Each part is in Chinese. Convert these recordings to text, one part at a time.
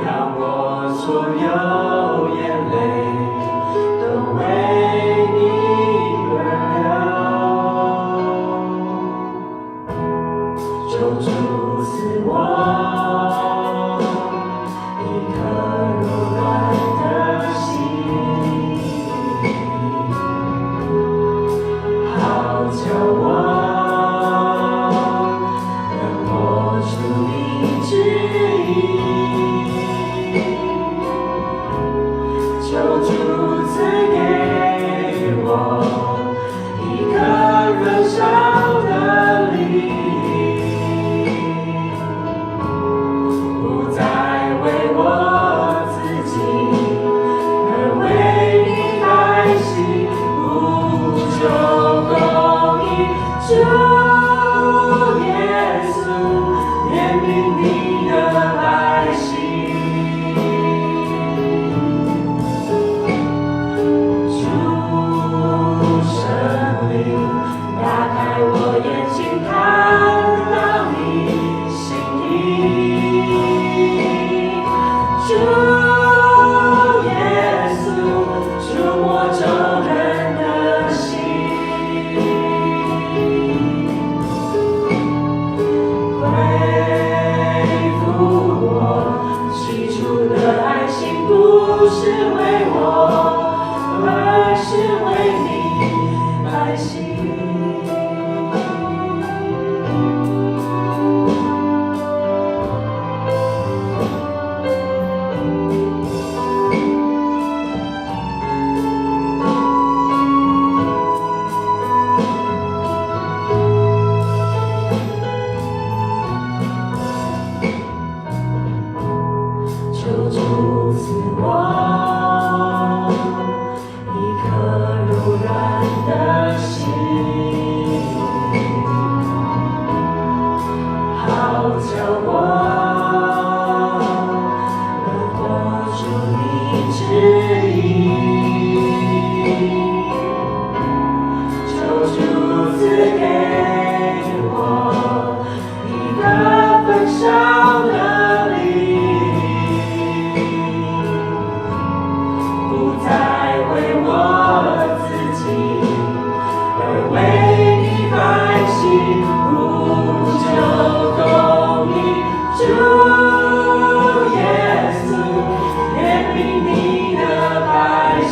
让我所有眼泪都为你而流，救主赐我一颗柔软的心，好叫我能活出你旨意。求主赐给我一颗焚烧的灵，不再为我自己，而为你百姓不求公义。主耶稣，怜悯你的百姓。打开我眼睛，看到你心意。主耶稣，触摸众人的心，恢复我起初的爱心，不是为我，而是为你百姓。求主赐我一颗柔软的心，好叫我能活出你旨意。求主赐给我一颗焚烧的灵，不再为我自己，而为你百姓不求公义。主耶稣，怜悯你的百姓。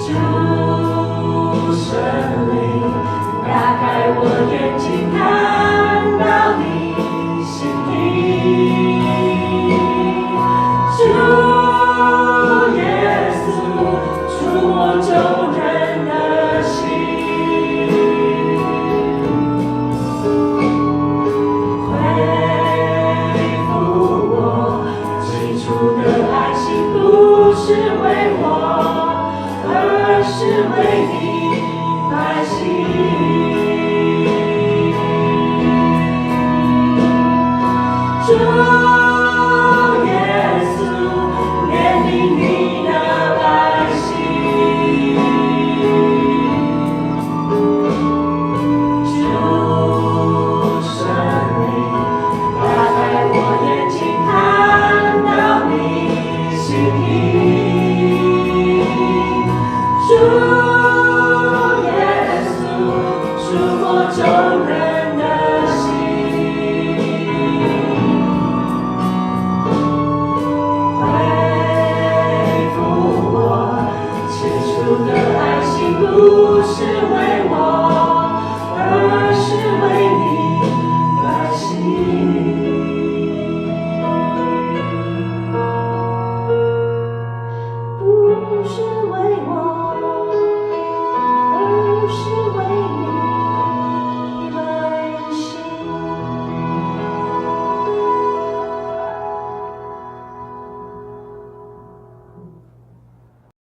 主圣灵，打开我眼睛，看到你心意。主耶稣，触摸众人的心，恢复我起初的爱心，不是为我，而是为你百姓。主耶稣，怜悯你的百姓。主圣灵，打开我眼睛，看到你心意。主耶稣，触摸众人的心，恢复我起初的爱心，不是